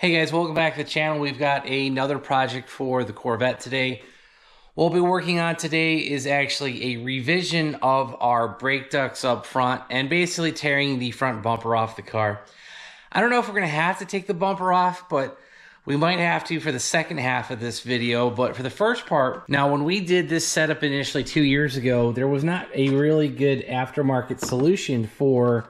Hey guys, welcome back to the channel. We've got another project for the Corvette today. What we'll be working on today is actually a revision of our brake ducts up front and basically tearing the front bumper off the car. I don't know if we're going to have to take the bumper off, but we might have to for the second half of this video. But for the first part, now when we did this setup initially 2 years ago, there was not a really good aftermarket solution for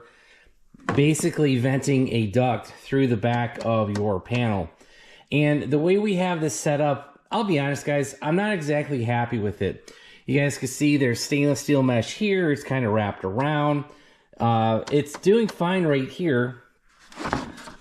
basically venting a duct through the back of your panel. And the way we have this set up, I'll be honest guys, I'm not exactly happy with it. You guys can see there's stainless steel mesh here. It's kind of wrapped around. It's doing fine right here.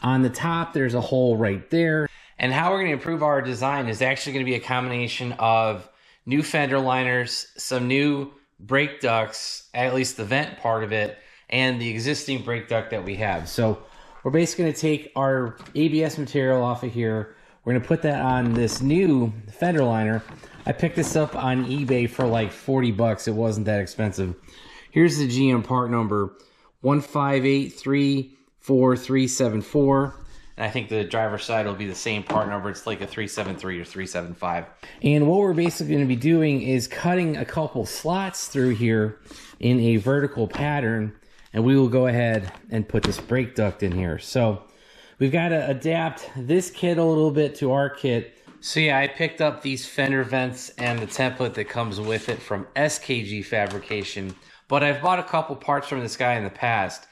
On the top, there's a hole right there. And how we're going to improve our design is actually going to be a combination of new fender liners, some new brake ducts, at least the vent part of it, and the existing brake duct that we have. So we're basically going to take our ABS material off of here. We're going to put that on this new fender liner. I picked this up on eBay for like 40 bucks. It wasn't that expensive. Here's the GM part number 1583434. And I think the driver's side will be the same part number. It's like a 373 or 375. And what we're basically going to be doing is cutting a couple slots through here in a vertical pattern. And we will go ahead and put this brake duct in here. So we've got to adapt this kit a little bit to our kit. So yeah, I picked up these fender vents and the template that comes with it from SKG Fabrication. But I've bought a couple parts from this guy in the past.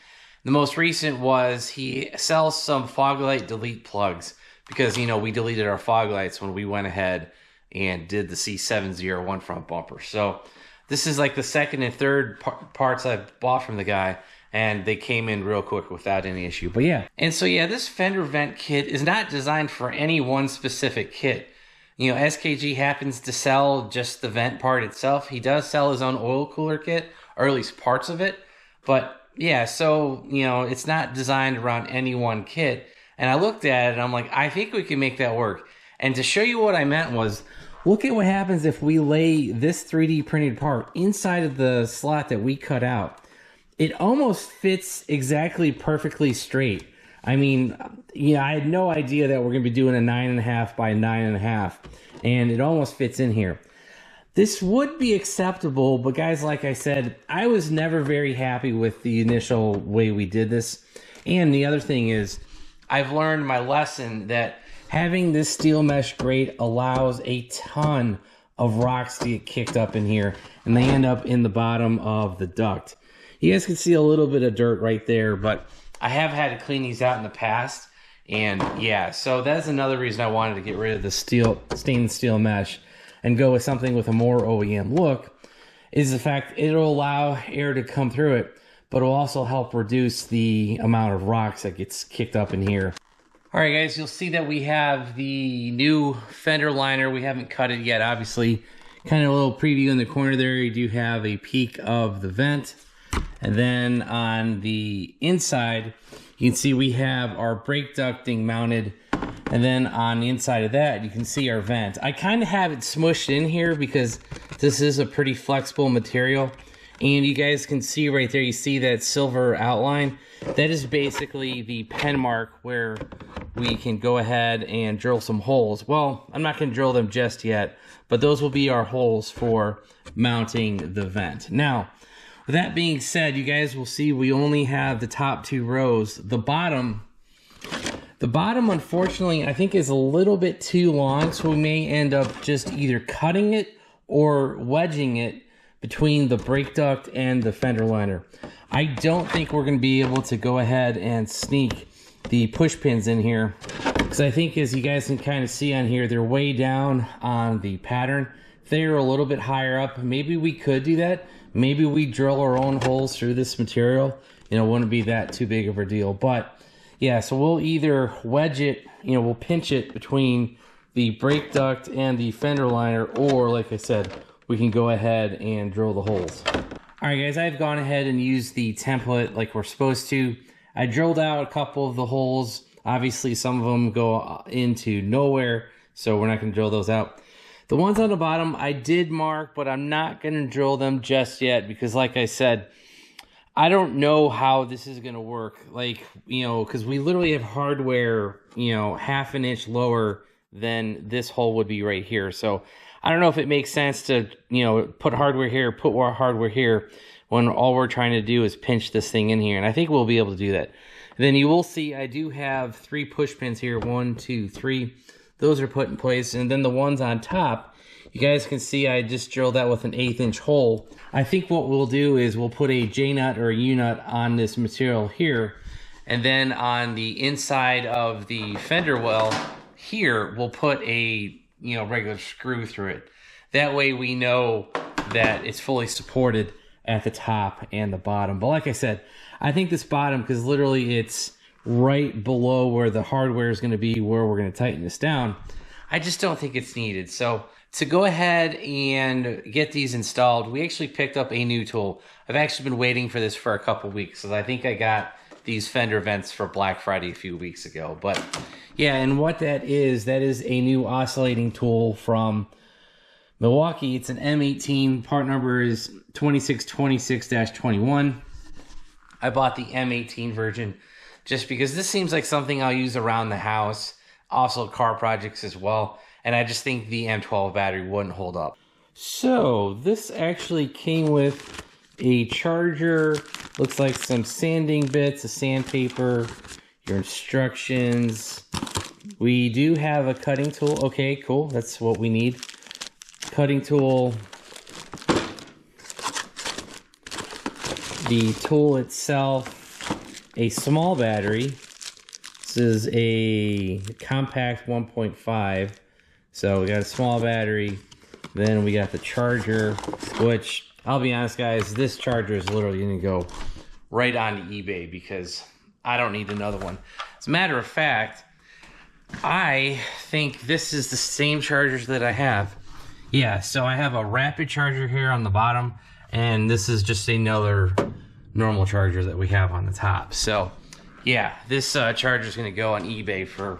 The most recent was he sells some fog light delete plugs because, you know, we deleted our fog lights when we went ahead and did the C7 ZR1 front bumper. So this is like the second and third parts I've bought from the guy, and they came in real quick without any issue. But yeah, and so yeah, this fender vent kit is not designed for any one specific kit. You know, SKG happens to sell just the vent part itself. He does sell his own oil cooler kit, or at least parts of it. But yeah, so, you know, it's not designed around any one kit. And I looked at it and I'm like, I think we can make that work. And to show you what I meant was, look at what happens if we lay this 3D printed part inside of the slot that we cut out. It almost fits exactly perfectly straight. I mean, you know, I had no idea that we're going to be doing a 9.5 by 9.5, and it almost fits in here. This would be acceptable, but guys, like I said, I was never very happy with the initial way we did this. And the other thing is, I've learned my lesson that having this steel mesh grate allows a ton of rocks to get kicked up in here, and they end up in the bottom of the duct. You guys can see a little bit of dirt right there, but I have had to clean these out in the past. And yeah, so that's another reason I wanted to get rid of the stainless steel mesh and go with something with a more OEM look, is the fact it'll allow air to come through it, but it'll also help reduce the amount of rocks that gets kicked up in here. All right, guys, you'll see that we have the new fender liner. We haven't cut it yet, obviously. Kind of a little preview in the corner there. You do have a peek of the vent. And then on the inside, you can see we have our brake ducting mounted. And then on the inside of that, you can see our vent. I kind of have it smushed in here because this is a pretty flexible material. And you guys can see right there, you see that silver outline. That is basically the pen mark where we can go ahead and drill some holes. Well, I'm not going to drill them just yet, but those will be our holes for mounting the vent. Now, with that being said, you guys will see we only have the top two rows. The bottom, unfortunately, I think is a little bit too long, so we may end up just either cutting it or wedging it between the brake duct and the fender liner. I don't think we're going to be able to go ahead and sneak the push pins in here, because I think, as you guys can kind of see on here, they're way down on the pattern. If they were a little bit higher up, maybe we could do that. Maybe we drill our own holes through this material. You know, it wouldn't be that too big of a deal. But yeah, so we'll either wedge it, you know, we'll pinch it between the brake duct and the fender liner, or like I said, we can go ahead and drill the holes. All right, guys, I've gone ahead and used the template like we're supposed to. I drilled out a couple of the holes. Obviously, some of them go into nowhere, so we're not going to drill those out. The ones on the bottom I did mark, but I'm not going to drill them just yet because, like I said, I don't know how this is going to work. Like, you know, because we literally have hardware, you know, half an inch lower than this hole would be right here. So I don't know if it makes sense to, you know, put hardware here, put more hardware here, when all we're trying to do is pinch this thing in here. And I think we'll be able to do that. And then you will see I do have 3 push pins here. 1, 2, 3. Those are put in place. And then the ones on top, you guys can see I just drilled that with an 1/8 inch hole. I think what we'll do is we'll put a J-nut or a U-nut on this material here. And then on the inside of the fender well here, we'll put a, you know, regular screw through it. That way we know that it's fully supported at the top and the bottom. But like I said, I think this bottom, because literally it's right below where the hardware is going to be, where we're going to tighten this down, I just don't think it's needed. So to go ahead and get these installed, we actually picked up a new tool. I've actually been waiting for this for a couple weeks, because I think I got these fender vents for Black Friday a few weeks ago. But yeah, and what that is a new oscillating tool from Milwaukee. It's an M18. Part number is 2626-21. I bought the M18 version just because this seems like something I'll use around the house, also car projects as well. And I just think the M12 battery wouldn't hold up. So this actually came with a charger, looks like some sanding bits, a sandpaper, your instructions. We do have a cutting tool. Okay, cool. That's what we need. Cutting tool. The tool itself, a small battery. This is a compact 1.5. So we got a small battery. Then we got the charger, which I'll be honest, guys, this charger is literally going to go right on eBay because I don't need another one. As a matter of fact, I think this is the same chargers that I have. Yeah, so I have a rapid charger here on the bottom, and this is just another normal charger that we have on the top. So yeah, this charger is going to go on eBay for,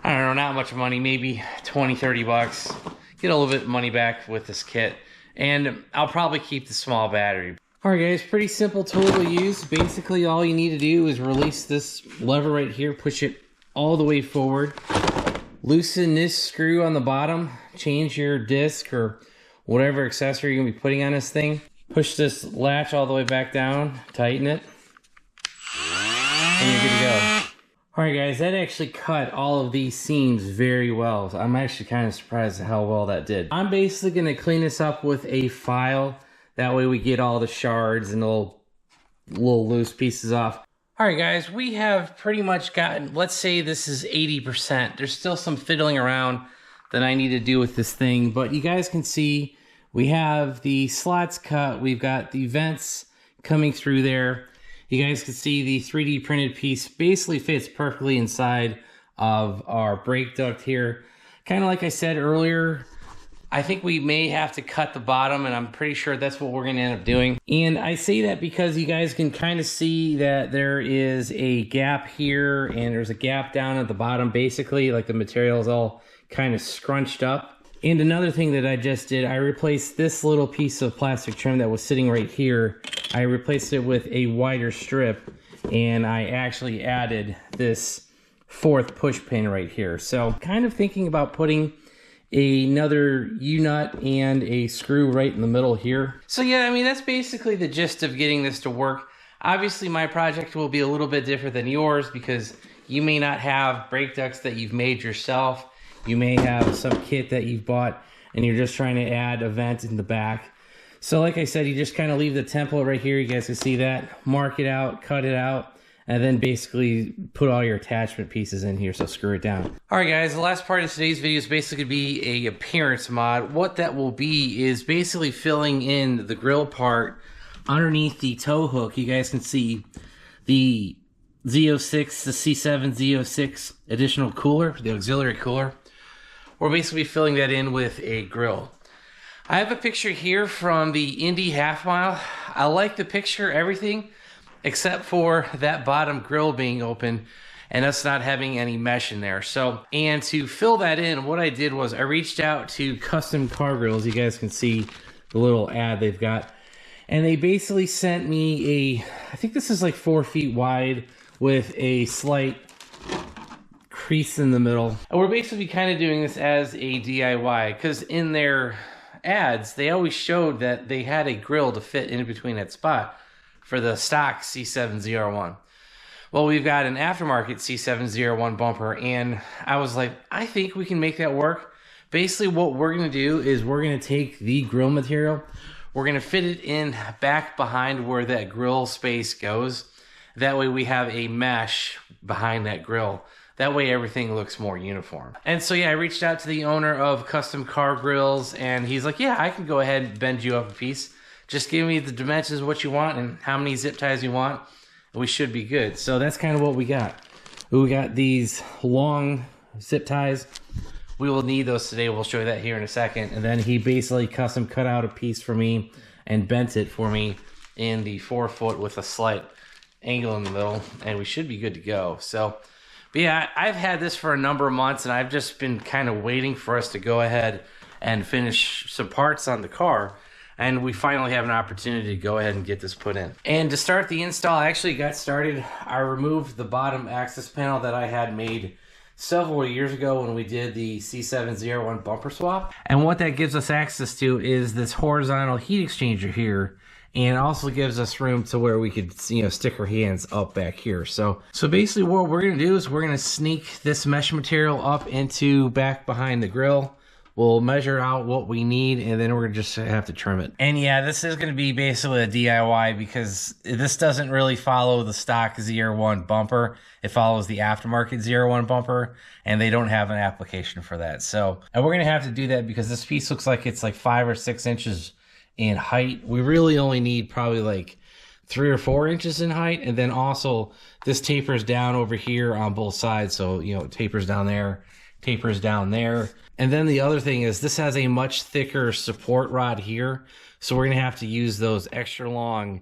I don't know, not much money, maybe 20, 30 bucks. Get a little bit of money back with this kit. And I'll probably keep the small battery. All right, guys, pretty simple tool to use. Basically, all you need to do is release this lever right here, push it all the way forward. Loosen this screw on the bottom, change your disc or whatever accessory you're gonna be putting on this thing. Push this latch all the way back down, tighten it, and you're good to go. All right, guys, that actually cut all of these seams very well. So I'm actually kind of surprised at how well that did. I'm basically gonna clean this up with a file. That way we get all the shards and little loose pieces off. All right, guys, we have pretty much gotten, let's say this is 80%. There's still some fiddling around that I need to do with this thing, but you guys can see we have the slots cut. We've got the vents coming through there. You guys can see the 3D printed piece basically fits perfectly inside of our brake duct here. Kind of like I said earlier, I think we may have to cut the bottom, and I'm pretty sure that's what we're going to end up doing. And I say that because you guys can kind of see that there is a gap here, and there's a gap down at the bottom, basically, like the material is all kind of scrunched up. And another thing that I just did, I replaced this little piece of plastic trim that was sitting right here. I replaced it with a wider strip, and I actually added this 4th push pin right here. So kind of thinking about putting another U-nut and a screw right in the middle here. So yeah, I mean, that's basically the gist of getting this to work. Obviously, my project will be a little bit different than yours because you may not have brake ducts that you've made yourself. You may have some kit that you've bought and you're just trying to add a vent in the back. So like I said, you just kind of leave the template right here. You guys can see that. Mark it out, cut it out, and then basically put all your attachment pieces in here, so screw it down. All right, guys, the last part of today's video is basically going to be a appearance mod. What that will be is basically filling in the grill part underneath the tow hook. You guys can see the Z06, the C7 Z06 additional cooler, the auxiliary cooler. We're basically filling that in with a grill. I have a picture here from the Indy half mile. I like the picture, everything, except for that bottom grill being open and us not having any mesh in there. So, and to fill that in, what I did was I reached out to Custom Car Grills. You guys can see the little ad they've got. And they basically sent me I think this is like 4 feet wide with a slight crease in the middle. And we're basically kind of doing this as a DIY because in their ads, they always showed that they had a grill to fit in between that spot for the stock C7 ZR1. Well, we've got an aftermarket C7 ZR1 bumper, and I was like, I think we can make that work. Basically, what we're going to do is we're going to take the grill material, we're going to fit it in back behind where that grill space goes. That way we have a mesh behind that grill. That way everything looks more uniform. And so yeah, I reached out to the owner of Custom Car Grills, and he's like, yeah, I can go ahead and bend you up a piece. Just give me the dimensions of what you want and how many zip ties you want, and we should be good. So that's kind of what we got. We got these long zip ties. We will need those today. We'll show you that here in a second. And then he basically custom cut out a piece for me and bent it for me in the 4-foot with a slight angle in the middle, and we should be good to go. So, but yeah, I've had this for a number of months, and I've just been kind of waiting for us to go ahead and finish some parts on the car. And we finally have an opportunity to go ahead and get this put in. And to start the install, I actually got started. I removed the bottom access panel that I had made several years ago when we did the C7 ZR1 bumper swap. And what that gives us access to is this horizontal heat exchanger here, and it also gives us room to where we could, you know, stick our hands up back here. So basically what we're gonna do is we're gonna sneak this mesh material up into back behind the grill. We'll measure out what we need, and then we're gonna just have to trim it. And yeah, this is gonna be basically a DIY because this doesn't really follow the stock ZR1 bumper. It follows the aftermarket ZR1 bumper, and they don't have an application for that. So, and we're gonna have to do that because this piece looks like it's like 5 or 6 inches in height. We really only need probably like 3 or 4 inches in height, and then also this tapers down over here on both sides. So, you know, it tapers down there, tapers down there. And then the other thing is this has a much thicker support rod here. So we're gonna have to use those extra long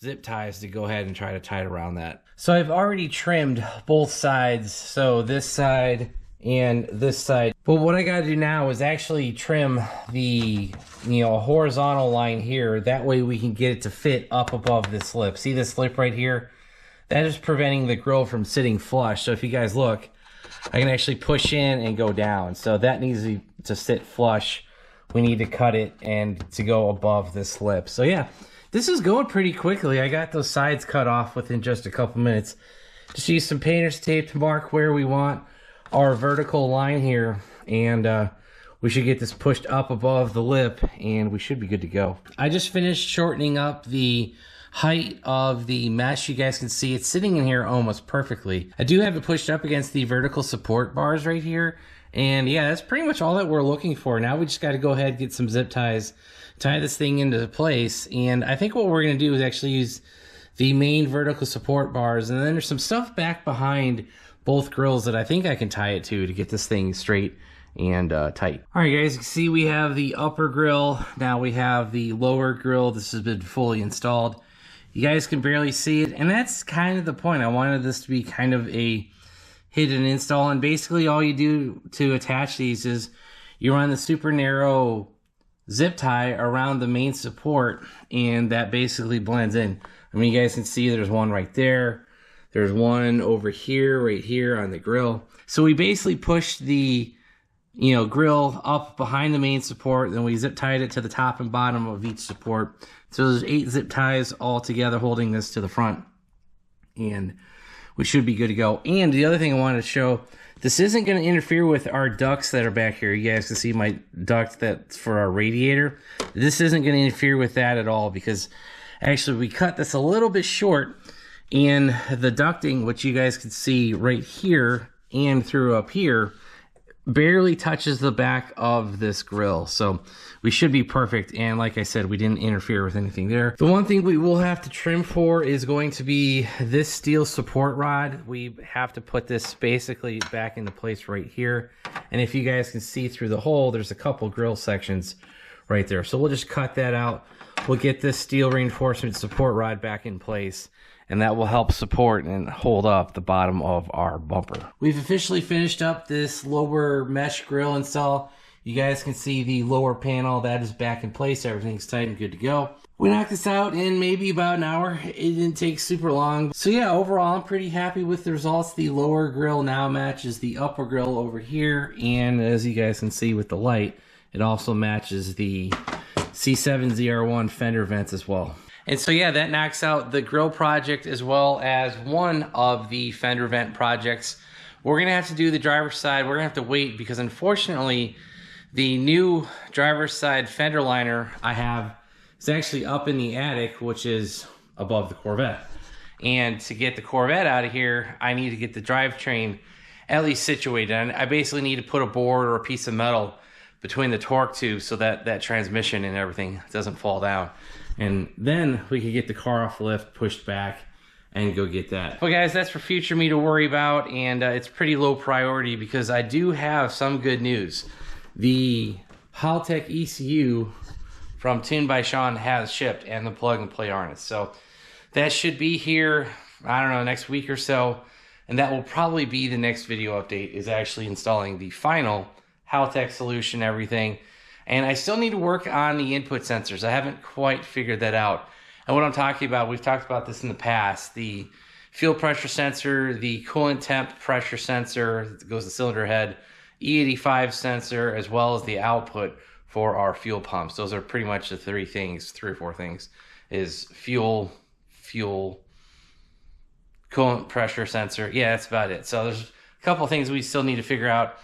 zip ties to go ahead and try to tie it around that. So I've already trimmed both sides. So this side and this side. But what I gotta do now is actually trim the, you know, horizontal line here. That way we can get it to fit up above this lip. See this lip right here? That is preventing the grill from sitting flush. So if you guys look, I can actually push in and go down. So that needs to sit flush. We need to cut it and to go above this lip. So yeah, this is going pretty quickly. I got those sides cut off within just a couple minutes. Just use some painter's tape to mark where we want our vertical line here. And we should get this pushed up above the lip, and we should be good to go. I just finished shortening up the height of the mesh. You guys can see it's sitting in here almost perfectly. I do have it pushed up against the vertical support bars right here, and yeah, that's pretty much all that we're looking for. Now we just got to go ahead and get some zip ties, tie this thing into place. And I think what we're going to do is actually use the main vertical support bars, and then there's some stuff back behind both grills that I think I can tie it to get this thing straight and tight. All right guys, you can see we have the upper grill. Now we have the lower grill. This has been fully installed. You guys can barely see it, and that's kind of the point. I wanted this to be kind of a hidden install, and basically all you do to attach these is you run the super narrow zip tie around the main support, and that basically blends in. I mean, you guys can see there's one right there. There's one over here, right here on the grill. So we basically pushed the, you know, grill up behind the main support, then we zip tied it to the top and bottom of each support. So there's 8 zip ties all together holding this to the front, and we should be good to go. And the other thing I wanted to show, this isn't going to interfere with our ducts that are back here. You guys can see my duct that's for our radiator. This isn't going to interfere with that at all, because actually we cut this a little bit short, and the ducting, which you guys can see right here and through up here, barely touches the back of this grill. So we should be perfect, and like I said, we didn't interfere with anything there. The one thing we will have to trim for is going to be this steel support rod. We have to put this basically back into place right here, and if you guys can see through the hole, there's a couple grill sections right there. So we'll just cut that out. We'll get this steel reinforcement support rod back in place, and that will help support and hold up the bottom of our bumper. We've officially finished up this lower mesh grill install. You guys can see the lower panel, that is back in place. Everything's tight and good to go. We knocked this out in maybe about an hour. It didn't take super long. So yeah, overall, I'm pretty happy with the results. The lower grill now matches the upper grill over here. And as you guys can see with the light, it also matches the C7 ZR1 fender vents as well. And so yeah, that knocks out the grill project as well as one of the fender vent projects. We're gonna have to do the driver's side. We're gonna have to wait because unfortunately, the new driver's side fender liner I have is actually up in the attic, which is above the Corvette. And to get the Corvette out of here, I need to get the drivetrain at least situated. And I basically need to put a board or a piece of metal between the torque tubes so that that transmission and everything doesn't fall down. And then we could get the car off the lift, pushed back, and go get that. Well guys, that's for future me to worry about, and it's pretty low priority because I do have some good news. The Haltech ECU from Tuned by Sean has shipped, and the plug and play harness. So that should be here, I don't know, next week or so. And that will probably be the next video update, is actually installing the final Haltech solution, everything. And I still need to work on the input sensors. I haven't quite figured that out. And what I'm talking about, we've talked about this in the past, the fuel pressure sensor, the coolant temp pressure sensor that goes to the cylinder head, E85 sensor, as well as the output for our fuel pumps. Those are pretty much the three or four things, is fuel, coolant pressure sensor. Yeah, that's about it. So there's a couple things we still need to figure out.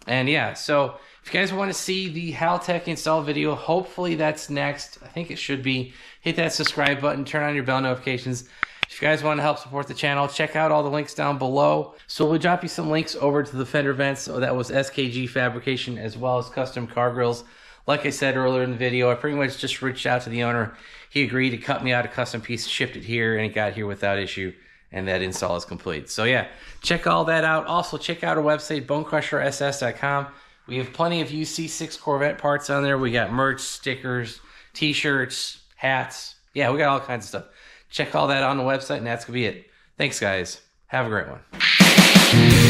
And yeah, so if you guys want to see the Haltech install video, hopefully that's next. I think it should be. Hit that subscribe button, turn on your bell notifications. If you guys want to help support the channel, check out all the links down below. So we'll drop you some links over to the fender vents. So that was SKG Fabrication as well as custom car grills. Like I said earlier in the video, I pretty much just reached out to the owner. He agreed to cut me out a custom piece, shipped it here, and it got here without issue. And that install is complete. So yeah, check all that out. Also, check out our website, BonecrrusherSS.com. We have plenty of UC6 Corvette parts on there. We got merch, stickers, t-shirts, hats. Yeah, we got all kinds of stuff. Check all that on the website, and that's going to be it. Thanks, guys. Have a great one.